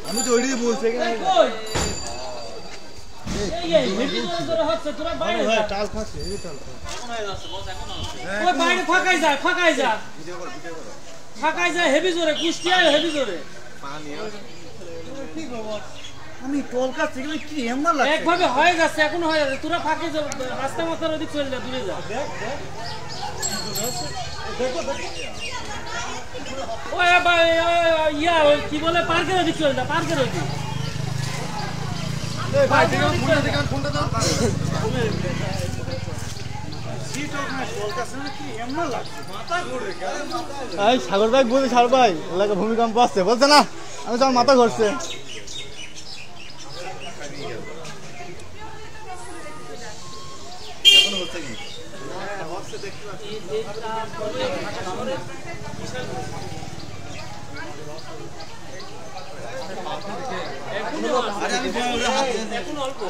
আমি তো ওইটাই বলছি টাল খাচ্ছে ফাঁকাই যায় হেভি জোরে কুষ্টিয়ায় হেভি জোরে আমি টল খাচ্ছি কি এমন লাগছে একভাবে হয়ে যাচ্ছে এখনো হয়ে যাচ্ছে তোরা ফাঁকে রাস্তা মাথার ওদিক চলে যা দূরে যা ইয়া কি বলে পার্কের ওদিক চলে যা পার্কের ওদিক সাগর ভাই বলি সাগর ভাই এলাকা ভূমিকম্প আসছে বলছে না আমি তোমার মাথা ঘুরছে এখন অল্প